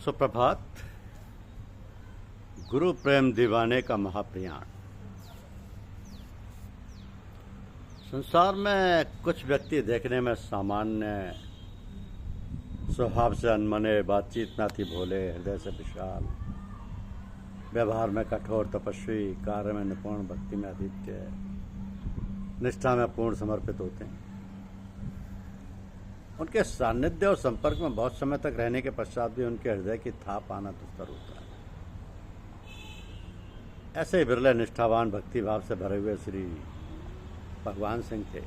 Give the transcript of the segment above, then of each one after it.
सुप्रभात। गुरु प्रेम दीवाने का महाप्रयाण। संसार में कुछ व्यक्ति देखने में सामान्य, स्वभाव से अनमने, बातचीत में अति भोले, हृदय से विशाल, व्यवहार में कठोर तपस्वी, कार्य में निपुण, भक्ति में अद्वितीय, निष्ठा में पूर्ण समर्पित होते हैं। उनके सानिध्य और संपर्क में बहुत समय तक रहने के पश्चात भी उनके हृदय की थाप आना दुस्तर होता है। ऐसे ही बिरले निष्ठावान भक्ति भाव से भरे हुए श्री भगवान सिंह थे।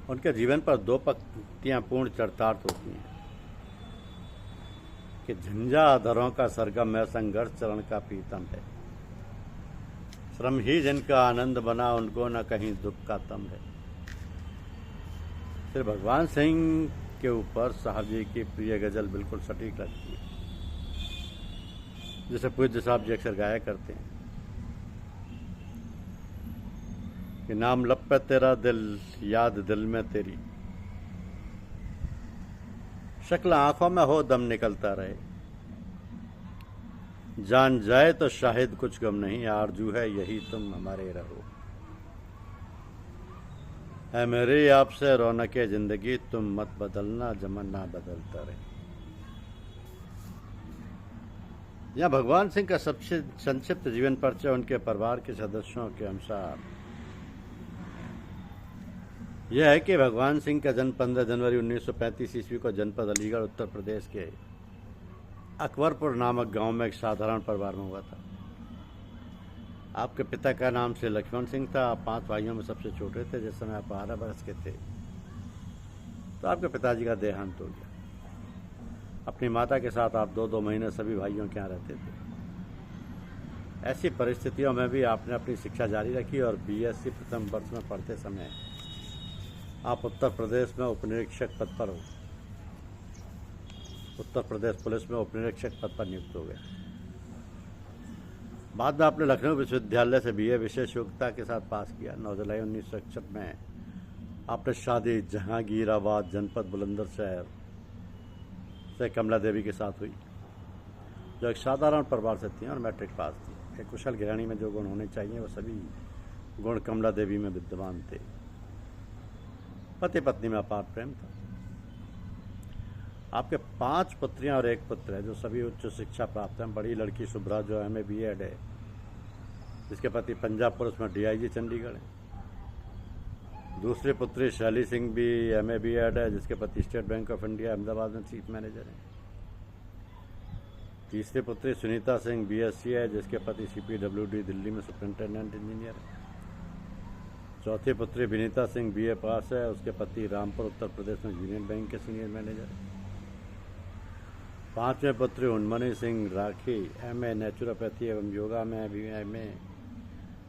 उनके जीवन पर दो पंक्तियां पूर्ण चरितार्थ होती हैं कि झंझा धरों का सरगम में संघर्ष चरण का पीतम है। श्रम ही जिनका आनंद बना, उनको न कहीं दुख का तम है। श्री भगवान सिंह के ऊपर साहब जी की प्रिय गजल बिल्कुल सटीक लगती है, जिसे पूज्य साहब जी अक्सर गाया करते हैं कि नाम लब पे तेरा दिल, याद दिल में तेरी, शक्ल आंखों में हो, दम निकलता रहे, जान जाए तो शाहिद कुछ गम नहीं, आरजू है यही तुम हमारे रहो। है मेरी आपसे रौनके जिंदगी, तुम मत बदलना, जमाना बदलता रहे। यह भगवान सिंह का सबसे संक्षिप्त जीवन परिचय उनके परिवार के सदस्यों के अनुसार यह है कि भगवान सिंह का जन्म 15 जनवरी 1935 ईस्वी को जनपद अलीगढ़, उत्तर प्रदेश के अकबरपुर नामक गांव में एक साधारण परिवार में हुआ था। आपके पिता का नाम श्री लक्ष्मण सिंह था। आप 5 भाइयों में सबसे छोटे थे। जिस समय आप 12 वर्ष के थे तो आपके पिताजी का देहांत हो गया। अपनी माता के साथ आप 2-2 महीने सभी भाइयों के यहाँ रहते थे। ऐसी परिस्थितियों में भी आपने अपनी शिक्षा जारी रखी और बीएससी प्रथम वर्ष में पढ़ते समय आप उत्तर प्रदेश में उपनिरीक्षक पद पर उत्तर प्रदेश पुलिस में उपनिरीक्षक पद पर नियुक्त हो गए। बाद में आपने लखनऊ विश्वविद्यालय से बीए विशेष योग्यता के साथ पास किया। 9 जुलाई 1961 में आपने शादी जहांगीराबाद, जनपद बुलंदशहर से कमला देवी के साथ हुई, जो एक साधारण परिवार से थी और मैट्रिक पास थी। एक कुशल गृहिणी में जो गुण होने चाहिए वो सभी गुण कमला देवी में विद्यमान थे। पति पत्नी में अपार प्रेम था। आपके 5 पुत्रियां और 1 पुत्र है, जो सभी उच्च शिक्षा प्राप्त हैं। बड़ी लड़की शुभ्रा जो MA BEd है, जिसके पति पंजाब पुलिस में DIG चंडीगढ़ है। दूसरी पुत्री शैली सिंह भी MA BEd है, जिसके पति state bank of India Ahmedabad में चीफ मैनेजर है। तीसरी पुत्री सुनीता सिंह BSc है, जिसके पति CPWD दिल्ली में सुपरिंटेंडेंट इंजीनियर है। चौथी पुत्री विनीता सिंह BA पास है, उसके पति रामपुर उत्तर प्रदेश में यूनियन बैंक के सीनियर मैनेजर है। 5वें पुत्री उन्मनी सिंह राखी MA नेचुरोपैथी एवं योगा में MA,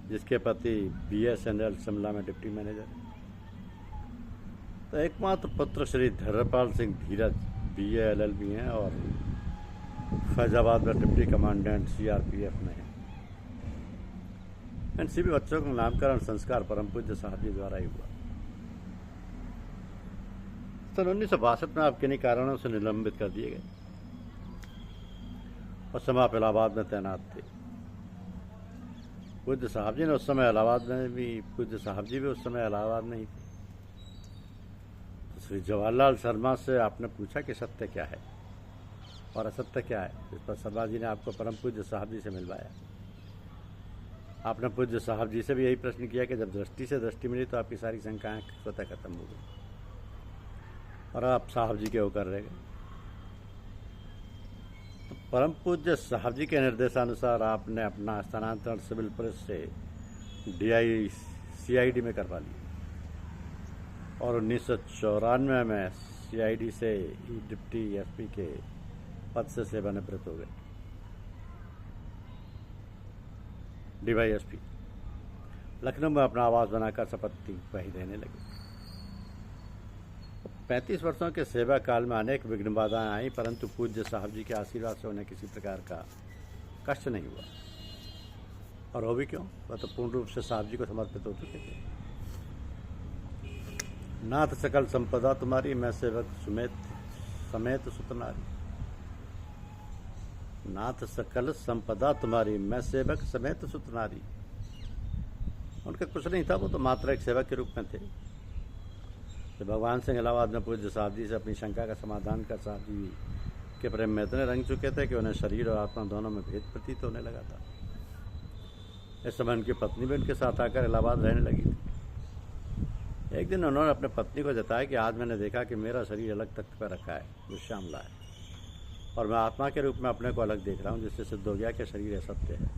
जिसके पति BSNL शिमला में डिप्टी मैनेजर है। तो एकमात्र पुत्र श्री धैर्यपाल सिंह धीरज BA LLB हैं और फैजाबाद में डिप्टी कमांडेंट CRPF में है। इन सभी बच्चों का नामकरण संस्कार परम पूज्य साहब जी द्वारा ही हुआ। सन 1962 में आप किन्हीं कारणों से निलंबित कर दिए गए और समय आप इलाहाबाद में तैनात थे। पूज्य साहब जी ने उस समय इलाहाबाद में भी पूज्य साहब जी भी उस समय इलाहाबाद में ही थे। तो श्री जवाहरलाल शर्मा से आपने पूछा कि सत्य क्या है और असत्य क्या है। इस पर शर्मा जी ने आपको परम पूज्य साहब जी से मिलवाया। आपने पूज्य साहब जी से भी यही प्रश्न किया कि जब दृष्टि से दृष्टि मिली तो आपकी सारी शंकाएं स्वतः खत्म हो गई और आप साहब जी के होकर रह गए। तो परम पूज्य साहब जी के निर्देशानुसार आपने अपना स्थानांतरण सिविल पुलिस से DI CID में करवा लिया और 1994 में CID से डिप्टी SP के पद से सेवानिवृत्त हो गए। DYSP लखनऊ में अपना आवास बनाकर शपथ वही रहने लगे। 35 वर्षों के सेवा काल में अनेक विघ्न बाधाएं आई, परंतु पूज्य साहब जी के आशीर्वाद से उन्हें किसी प्रकार का कष्ट नहीं हुआ। और हो भी क्यों, वह तो पूर्ण रूप से साहब जी को समर्पित हो चुके थे। नाथ सकल संपदा तुम्हारी, मैं सेवक समेत सुतनारी। नाथ सकल संपदा तुम्हारी, मैं सेवक समेत सुत नारी। उनका कुछ नहीं था, वो तो मात्र एक सेवक के रूप में थे। तो भगवान सिंह इलाहाबाद में पूज्य साहब जी से अपनी शंका का समाधान कर साहब जी के प्रेम में इतने रंग चुके थे कि उन्हें शरीर और आत्मा दोनों में भेद प्रतीत होने लगा था। इस समय उनकी पत्नी भी उनके साथ आकर इलाहाबाद रहने लगी थी। एक दिन उन्होंने अपने पत्नी को जताया कि आज मैंने देखा कि मेरा शरीर अलग तख्त पर रखा है जो श्यामला है, और मैं आत्मा के रूप में अपने को अलग देख रहा हूँ, जिससे सिद्ध हो गया कि शरीर सत्य है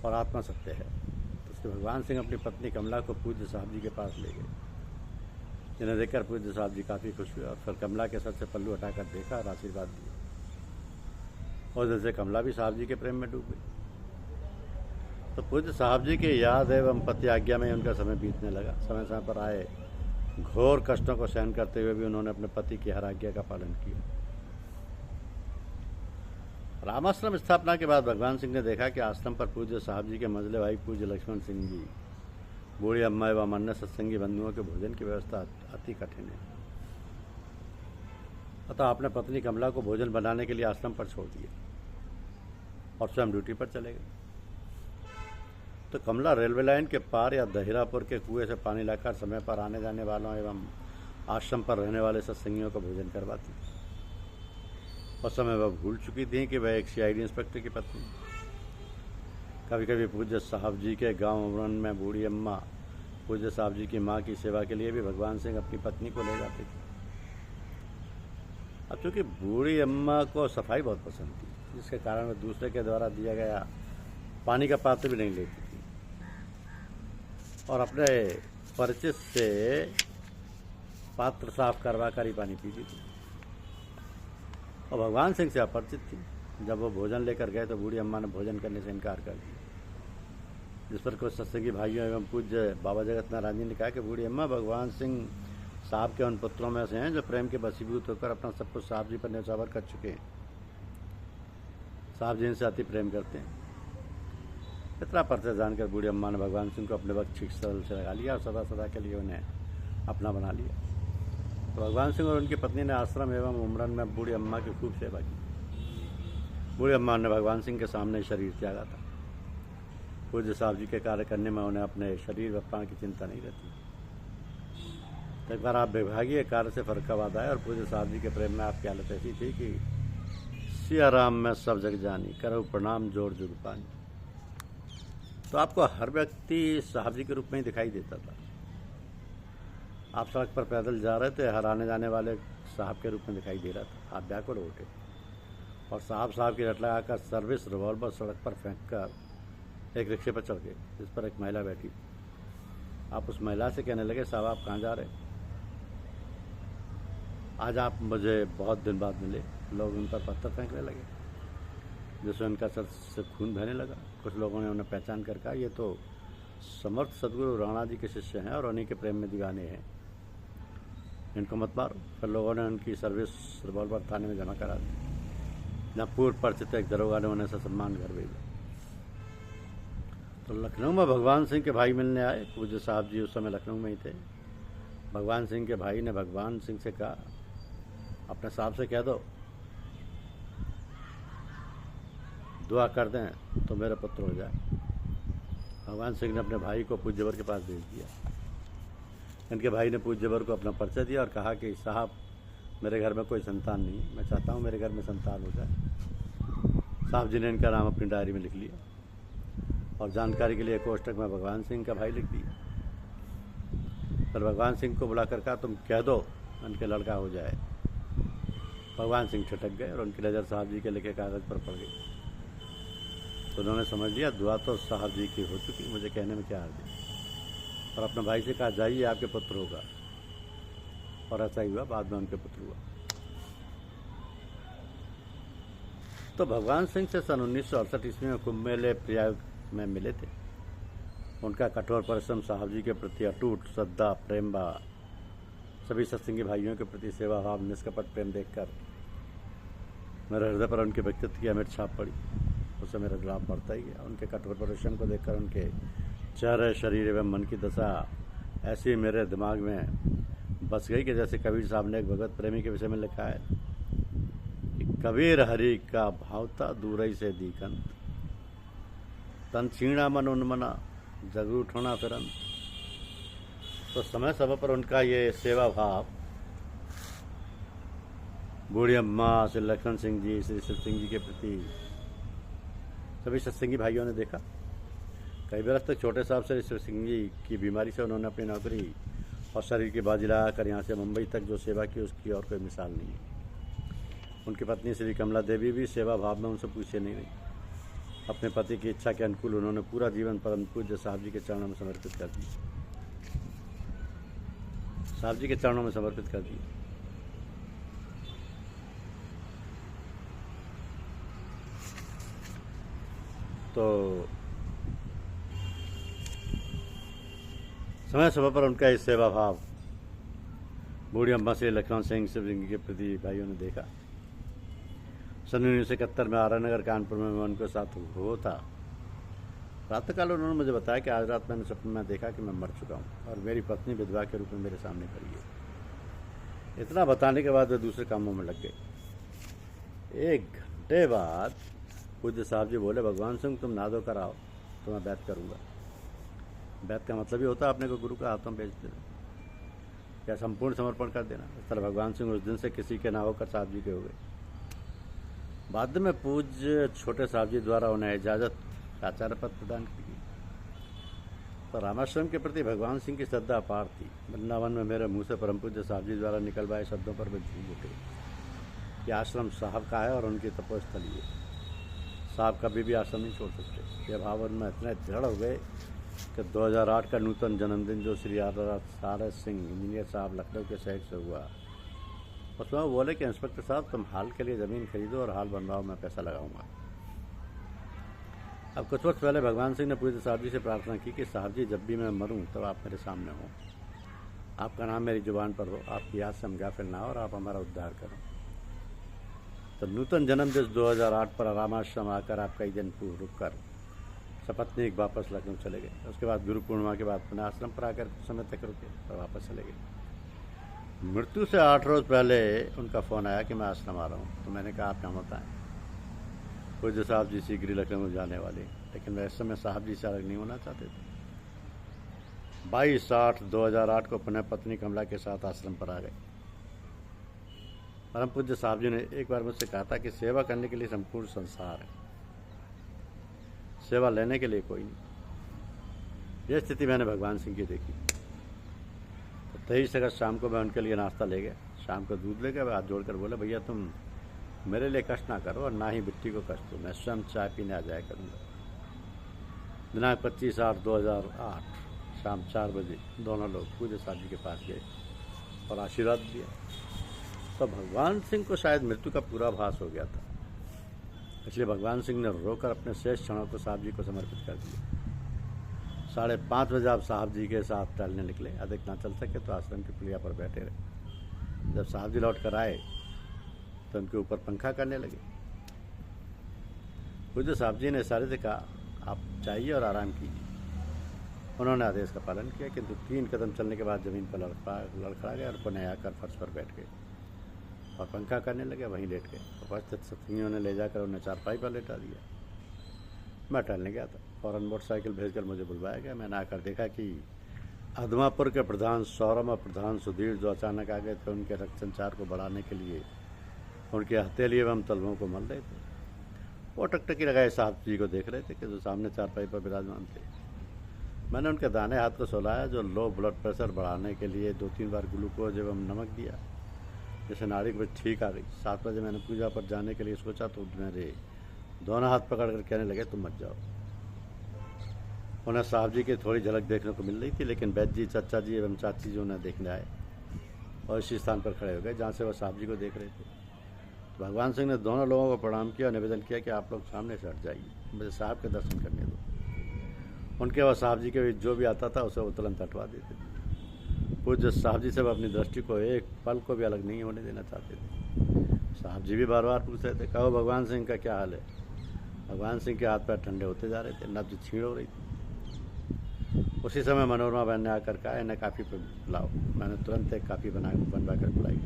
और आत्मा सत्य है। तो उसके भगवान सिंह अपनी पत्नी कमला को पूज्य साहब जी के पास ले गए, जिन्हें देखकर पूज्य साहब जी काफ़ी खुश हुए और फिर कमला के सर से पल्लू हटाकर देखा और आशीर्वाद दिया। और जैसे कमला भी साहब जी के प्रेम में डूब गई। तो पूज्य साहब जी की याद एवं पति आज्ञा में उनका समय बीतने लगा। समय समय पर आए घोर कष्टों को सहन करते हुए भी उन्होंने अपने पति की हर आज्ञा का पालन किया। रामाश्रम स्थापना के बाद भगवान सिंह ने देखा कि आश्रम पर पूज्य साहब जी के मंझले भाई पूज्य लक्ष्मण सिंह जी, बूढ़ी अम्मा एवं अन्य सत्संगी बंधुओं के भोजन की व्यवस्था अति कठिन है। अतः आपने पत्नी कमला को भोजन बनाने के लिए आश्रम पर छोड़ दिया और स्वयं ड्यूटी पर चले गए। तो कमला रेलवे लाइन के पार या दहिरापुर के कुएं से पानी लाकर समय पर आने जाने वालों एवं आश्रम पर रहने वाले सत्संगियों का भोजन करवाती। उस समय वह भूल चुकी थी कि वह एक CID इंस्पेक्टर की पत्नी। कभी कभी पूज्य साहब जी के गांव उमरन में बूढ़ी अम्मा पूज्य साहब जी की माँ की सेवा के लिए भी भगवान सिंह अपनी पत्नी को ले जाते थे। अब चूँकि बूढ़ी अम्मा को सफाई बहुत पसंद थी, जिसके कारण वह दूसरे के द्वारा दिया गया पानी का पात्र भी नहीं लेती थी और अपने परिचित से पात्र साफ करवा कर ही पानी पीती थी। और भगवान सिंह से अपरिचित थी। जब वो भोजन लेकर गए तो बूढ़ी अम्मा ने भोजन करने से इनकार कर दिया, जिस पर कुछ सत्संगी भाइयों एवं पूज्य बाबा जगत नारायण जी ने कहा कि बूढ़ी अम्मा भगवान सिंह साहब के उन पुत्रों में से हैं जो प्रेम के वशीभूत होकर अपना सब कुछ साहब जी पर न्यौछावर कर चुके हैं। साहब जी इनसे अति प्रेम करते हैं। इतना परिचय जानकर बूढ़ी अम्मा ने भगवान सिंह को अपने वक्त ठीक सरल से लगा लिया और सदा सदा के लिए उन्हें अपना बना लिया। तो भगवान सिंह और उनकी पत्नी ने आश्रम एवं उमरन में बूढ़ी अम्मा की खूब सेवा की। बूढ़ी अम्मा ने भगवान सिंह के सामने शरीर त्यागा था। पूज्य साहब जी के कार्य करने में उन्हें अपने शरीर व प्राण की चिंता नहीं रहती। तो एक बार आप विभागीय कार्य से फरकाबाद आए और पूज्य साहब जी के प्रेम में आपकी हालत ऐसी थी कि सिया राम में सब जग जानी, करो प्रणाम जोड़ जुग पानी। तो आपको हर व्यक्ति साहब जी के रूप में ही दिखाई देता था। आप सड़क पर पैदल जा रहे थे, हर आने जाने वाले साहब के रूप में दिखाई दे रहा था। आप व्याकुल हो उठे और साहब की रट लगाकर सर्विस रिवॉल्वर सड़क पर फेंक कर एक रिक्शे पर चढ़ गए, जिस पर एक महिला बैठी। आप उस महिला से कहने लगे, साहब आप कहाँ जा रहे? आज आप मुझे बहुत दिन बाद मिले। लोग उन पर पत्थर फेंकने लगे, जिससे उनका सर से खून बहने लगा। कुछ लोगों ने उन्हें पहचान कर कहा, ये तो समर्थ सदगुरु राणा जी के शिष्य हैं और उन्हीं के प्रेम में दीवाने हैं, इनको मत मारो। फिर लोगों ने उनकी सर्विस रिवॉल्वर थाने में जमा करा दी, जहाँ पूर्व परिचित एक दरोगा ने उन्हें सम्मान घर भेजा। तो लखनऊ में भगवान सिंह के भाई मिलने आए। पूज्य साहब जी उस समय लखनऊ में ही थे। भगवान सिंह के भाई ने भगवान सिंह से कहा, अपने साहब से कह दो दुआ कर दें तो मेरा पुत्र हो जाए। भगवान सिंह ने अपने भाई को पूज्यवर के पास भेज दिया। इनके भाई ने पूज्यवर को अपना परिचय दिया और कहा कि साहब मेरे घर में कोई संतान नहीं है, मैं चाहता हूँ मेरे घर में संतान हो जाए। साहब जी ने इनका नाम अपनी डायरी में लिख लिया और जानकारी के लिए कोष्टक में भगवान सिंह का भाई लिख दिया। फिर भगवान सिंह को बुला कर कहा, तुम कह दो उनके लड़का हो जाए। भगवान सिंह छिटक गए और उनकी नज़र साहब जी के लिखे कागज़ पर पड़ गई। तो उन्होंने समझ लिया दुआ तो साहब जी की हो चुकी, मुझे कहने में क्या हर्ज है। और अपने भाई से कहा, जाइए आपके पुत्र होगा। और ऐसा ही हुआ, बाद में उनके पुत्र हुआ। तो भगवान सिंह से सन 1968 ईस्वी में कुंभ मेले प्रयाग में मिले थे। उनका कठोर परिश्रम, साहब जी के प्रति अटूट श्रद्धा, प्रेम भाव, सभी सत्संगी भाइयों के प्रति सेवा भाव, निष्कपट प्रेम देखकर मेरे हृदय पर उनके व्यक्तित्व की अमिट छाप पड़ी। उससे मेरा जुड़ाव बढ़ता ही गया। उनके कठोर परिश्रम को देखकर उनके चेहरे, शरीर एवं मन की दशा ऐसी मेरे दिमाग में बस गई कि जैसे कबीर साहब ने एक भगवत प्रेमी के विषय में लिखा है कि कबीर हरि का भावता दूरई से दीकंत, तन छीणा मन उन्मना जग उठना फिरंत। तो समय समय पर उनका ये सेवा भाव बूढ़ी अम्मा श्री लखन सिंह जी, श्री शिव सिंह जी के प्रति सभी सत्संगी भाइयों ने देखा। कई बरस तक छोटे साहब श्री शिव सिंह जी की बीमारी से उन्होंने अपनी नौकरी और शरीर की बाजी लगाकर यहाँ से मुंबई तक जो सेवा की उसकी और कोई मिसाल नहीं है। उनकी पत्नी श्री कमला देवी भी सेवा भाव में उनसे पूछे नहीं रही। अपने पति की इच्छा के अनुकूल उन्होंने पूरा जीवन परम पूज्य साहब जी के चरणों में समर्पित कर दिया। साहब जी के चरणों में समर्पित कर दिया। तो समय समय पर उनका इस सेवा भाव बूढ़ी अम्मा श्री लखन सिंह शिव सिंह के प्रति भाइयों ने देखा। सन 1971 में आरा नगर कानपुर में मैं उनके साथ हो था। प्रातःकाल उन्होंने मुझे बताया कि आज रात मैंने सपने में देखा कि मैं मर चुका हूँ और मेरी पत्नी विधवा के रूप में मेरे सामने खड़ी है। इतना बताने के बाद वे दूसरे कामों में लग गए। 1 घंटे बाद पूज्य साहब जी बोले, भगवान सिंह तुम नादो कराओ तो मैं बैत करूँगा। बैत का मतलब ही होता है अपने को गुरु का हाथों भेज देना या संपूर्ण समर्पण कर देना। इस तरह भगवान सिंह उस दिन से किसी के ना होकर साहब जी के हो गए। बाद में पूज्य छोटे साहब जी द्वारा उन्हें इजाज़त आचार्य पद प्रदान की गई। तो रामाश्रम के प्रति भगवान सिंह की श्रद्धा अपार थी। वृंदावन में मेरे मुंह से परम पूज्य साहब जी द्वारा निकलवाए शब्दों पर वे झूम उठे। ये आश्रम साहब का है और उनकी तपोस्थली है। साहब कभी भी आश्रम नहीं छोड़ सकते। ये भाव उनमें इतने दृढ़ हो गए कि 2008 का नूतन जन्मदिन जो श्री आर सिंह इंजीनियर साहब लखनऊ के शहर से हुआ, उसमें वो बोले कि इंस्पेक्टर साहब तुम हाल के लिए ज़मीन खरीदो और हाल बनवाओ, मैं पैसा लगाऊंगा। अब कुछ वक्त पहले भगवान सिंह ने पूज्य साहब जी से प्रार्थना की कि साहब जी जब भी मैं मरूं तब आप मेरे सामने हो, आपका नाम मेरी जुबान पर हो, आपकी याद से हम गाफिल ना हो और आप हमारा उद्धार करो। तो नूतन जन्मदिन 2008 पर रामाश्रम आकर आप कई दिन पूर्व रुक कर सपत्नीक वापस लखनऊ चले गए। उसके बाद गुरु पूर्णिमा के बाद पुनः आश्रम पर आकर कुछ समय तक रुके और वापस चले गए। मृत्यु से 8 रोज़ पहले उनका फ़ोन आया कि मैं आश्रम आ रहा हूँ। तो मैंने कहा आप यहाँ बताएं। पूज्य साहब जी शीघ्र लखनऊ जाने वाले, लेकिन वह इस समय साहब जी से अलग नहीं होना चाहते थे। 22/8/2008 को पुनः पत्नी कमला के साथ आश्रम पर आ गए। परम पूज्य साहब जी ने एक बार मुझसे कहा था कि सेवा करने के लिए संपूर्ण संसार है, सेवा लेने के लिए कोई नहीं। यह स्थिति मैंने भगवान सिंह की देखी। तो 23 अगस्त शाम को मैं उनके लिए नाश्ता ले गया। शाम को दूध ले गया। वह हाथ जोड़कर बोले, भैया तुम मेरे लिए कष्ट ना करो और ना ही बिट्टी को कष्ट दो, मैं स्वयं चाय पीने आ जाया करूँगा। दिनांक 25/8/2008 शाम 4 बजे दोनों लोग पूज्य साहब जी के पास गए और आशीर्वाद दिया। तो भगवान सिंह को शायद मृत्यु का पूरा आभास हो गया था, इसलिए भगवान सिंह ने रोकर अपने शेष क्षणों को साहब जी को समर्पित कर दिया। 5:30 बजे आप साहब जी के साथ टहलने निकले। अधिक ना चल सके तो आश्रम की पुलिया पर बैठे रहे। जब साहब जी लौट कर आए तो उनके ऊपर पंखा करने लगे। पूज्य साहब जी ने इशारे से कहा, आप जाइए और आराम कीजिए। उन्होंने आदेश का पालन किया, किंतु 3 कदम चलने के बाद जमीन पर लड़खड़ा गए और पुनः आकर फर्श पर बैठ गए और पंखा करने लगे। वहीं लेट गए। उपस्थित सत्संगियों ने ले जाकर उन्हें चारपाई पर लेटा दिया। मैं टहलने गया था। फौरन मोटरसाइकिल भेजकर मुझे बुलवाया गया। मैंने आकर देखा कि अदमापुर के प्रधान सौरम और प्रधान सुधीर जो अचानक आ गए थे, उनके रक्त संचार को बढ़ाने के लिए उनके हथेली एवं तलवों को मल रहे थे। वो टकटकी लगाए साहब जी को देख रहे थे कि जो सामने चारपाई पर विराजमान थे। मैंने उनके दाहिने हाथ को सुलाया जो लो ब्लड प्रेशर बढ़ाने के लिए 2-3 बार ग्लूकोज एवं नमक दिया, जैसे नाड़ी में ठीक आ गई। 7 बजे मैंने पूजा पर जाने के लिए सोचा तो मेरे दोनों हाथ पकड़कर कहने लगे, तुम मत जाओ। उन्हें साहब जी की थोड़ी झलक देखने को मिल रही थी, लेकिन वैद्य जी, चाचा जी एवं चाची जी उन्हें देखने आए और इसी स्थान पर खड़े हो गए जहाँ से वह साहब जी को देख रहे थे। तो भगवान सिंह ने दोनों लोगों को प्रणाम किया और निवेदन किया कि आप लोग सामने से हट जाइए, मुझे साहब के दर्शन करने दो। उनके वह साहब जी के बीच जो भी आता था उसे वो तुरंत हटवा देते थे। पूज्य साहब जी से वह अपनी दृष्टि को एक पल को भी अलग नहीं होने देना चाहते थे। साहब जी भी बार बार पूछ रहे थे, कहो भगवान सिंह का क्या हाल है। भगवान सिंह के हाथ पैर ठंडे होते जा रहे थे, नब्ज छीड़ हो रही थी। उसी समय मनोरमा बहन ने आकर कहा, इन्हें काफ़ी पिलाओ। मैंने तुरंत एक काफ़ी बनवा कर पिलाई।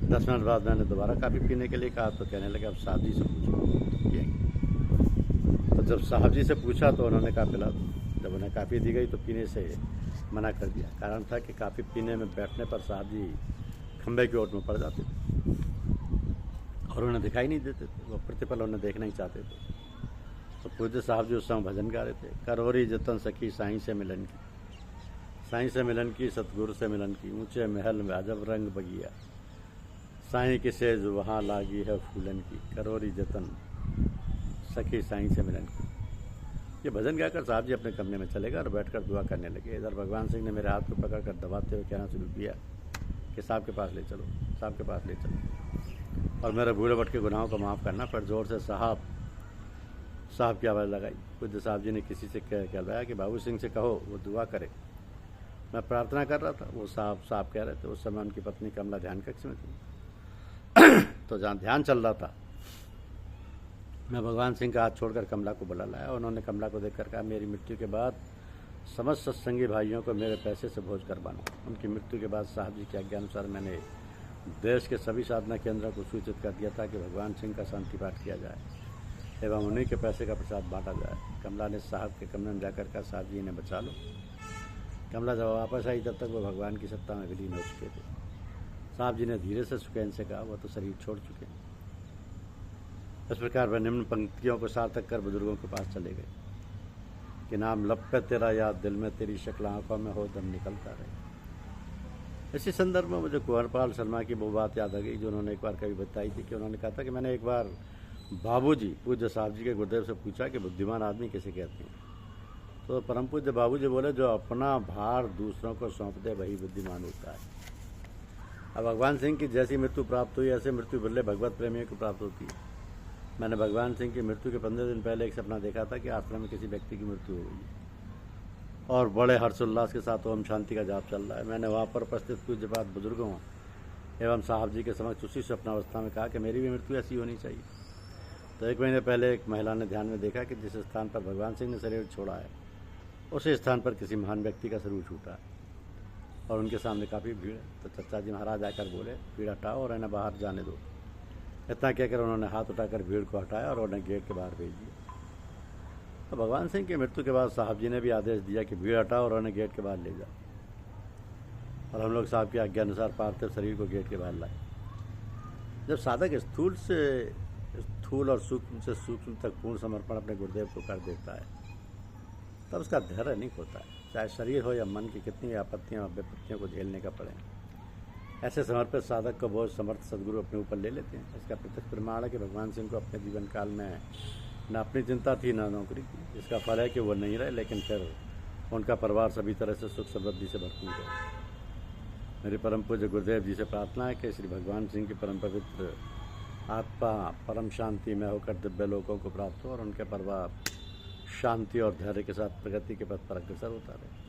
10 मिनट बाद मैंने दोबारा काफ़ी पीने के लिए कहा तो कहने लगे अब साहब जी से पूछो तो पिएंगे। तो जब साहब जी से पूछा तो उन्होंने कहा पिला दो। जब उन्हें काफ़ी दी गई तो पीने से मना कर दिया। कारण था कि काफ़ी पीने में बैठने पर साहब जी खंबे की ओट में पड़ जाते थे और उन्हें दिखाई नहीं देते थे। वो प्रतिपल उन्हें देखना ही चाहते थे। तो पूज्य साहब जी उस समय भजन गा रहे थे, करवरी जतन सखी साईं से मिलन की, साईं से मिलन की, सतगुरु से मिलन की, ऊंचे महल में अजब रंग बगिया, साईं की सेज वहाँ लागी है फूलन की, करवरी जतन सखी साईं से मिलन की। ये भजन गाकर साहब जी अपने कमरे में चले गए और बैठकर दुआ करने लगे। इधर भगवान सिंह ने मेरे हाथ को पकड़कर दबाते हुए कहना शुरू किया कि साहब के पास ले चलो, साहब के पास ले चलो, और मेरे भूले भटके गुनाहों को माफ़ करना। पर जोर से साहब साहब की आवाज़ लगाई। बुद्ध साहब जी ने किसी से कहलवाया कि बाबू सिंह से कहो वो दुआ करे। मैं प्रार्थना कर रहा था, वो साहब साहब कह रहे थे। उस समय उनकी पत्नी कमला ध्यान कक्ष में थी। तो जहाँ ध्यान चल रहा था मैं भगवान सिंह का हाथ छोड़कर कमला को बुला लाया। उन्होंने कमला को देखकर कहा, मेरी मृत्यु के बाद समस्त सत्संगी भाइयों को मेरे पैसे से भोज करवाना। उनकी मृत्यु के बाद साहब जी के आज्ञा अनुसार मैंने देश के सभी साधना केंद्रों को सूचित कर दिया था कि भगवान सिंह का शांति पाठ किया जाए एवं उन्हीं के पैसे का प्रसाद बांटा जाए। कमला ने साहब के कमरे में जाकर कहा, साहब जी इन्हें बचा लो। कमला जब वापस आई तब तक वो भगवान की सत्ता में विलीन हो चुके थे। साहब जी ने धीरे से सुकैन से कहा, वो तो शरीर छोड़ चुके हैं। इस प्रकार वह निम्न पंक्तियों को सार्थक कर बुजुर्गों के पास चले गए कि नाम लब पे तेरा याद, दिल में तेरी शक्ल, आंखों में हो दम निकलता रहे। इसी संदर्भ में मुझे कुंवरपाल शर्मा की वो बात याद आ गई जो उन्होंने एक बार कभी बताई थी कि उन्होंने कहा था कि मैंने एक बार बाबूजी पूज्य साहब जी के गुरुदेव से पूछा कि बुद्धिमान आदमी किसे कहते हैं। तो परम पूज्य बाबूजी बोले, जो अपना भार दूसरों को सौंप दे वही बुद्धिमान होता है। अब भगवान सिंह की जैसी मृत्यु प्राप्त हुई ऐसे मृत्यु बल्ले भगवत प्रेमियों को प्राप्त होती है। मैंने भगवान सिंह की मृत्यु के 15 दिन पहले एक सपना देखा था कि आश्रम में किसी व्यक्ति की मृत्यु हो गई और बड़े हर्षोल्लास के साथ ओम शांति का जाप चल रहा है। मैंने वहाँ पर उपस्थित पूज्यपाद बुजुर्गों एवं साहब जी के समक्ष उसी स्वप्नावस्था में कहा कि मेरी भी मृत्यु ऐसी होनी चाहिए। तो 1 महीने पहले एक महिला ने ध्यान में देखा कि जिस स्थान पर भगवान सिंह ने शरीर छोड़ा है उसी स्थान पर किसी महान व्यक्ति का शरीर छूटा है और उनके सामने काफ़ी भीड़ है। तो चचा जी महाराज आकर बोले, भीड़ हटाओ और इन्हें बाहर जाने दो। इतना कहकर उन्होंने हाथ उठाकर भीड़ को हटाया और उन्हें गेट के बाहर भेज दिया। तो भगवान सिंह की मृत्यु के बाद साहब जी ने भी आदेश दिया कि भीड़ हटाओ और उन्हें गेट के बाहर ले जाओ और हम लोग साहब की आज्ञा अनुसार पार्थिव शरीर को गेट के बाहर लाए। जब साधक स्थूल और सूक्ष्म से सूक्ष्म तक पूर्ण समर्पण अपने गुरुदेव को कर देता है तब उसका धैर्य नहीं होता है, चाहे शरीर हो या मन की कितनी आपत्तियाँ और विपत्तियों को झेलने का पड़े। ऐसे समर्पित साधक को बहुत समर्थ सदगुरु अपने ऊपर ले लेते हैं। इसका प्रत्यक्ष प्रमाण है कि भगवान सिंह को अपने जीवन काल में न अपनी चिंता थी न नौकरी की। इसका फल है कि वो नहीं रहे, लेकिन फिर उनका परिवार सभी तरह से सुख समृद्धि से भरपूर है। मेरे परम पूज्य गुरुदेव जी से प्रार्थना है कि श्री भगवान सिंह की परम पवित्र आत्मा परम शांति में होकर दिव्य लोकों को प्राप्त हो और उनके परिवार शांति और धैर्य के साथ प्रगति के पथ पर अग्रसर होता रहे।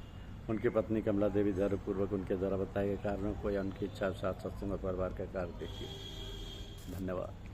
उनकी पत्नी कमला देवी धैर्यपूर्वक उनके द्वारा बताए गए कारणों को या उनकी इच्छा के साथ सत्संग और परिवार का कार्य देखिए। धन्यवाद।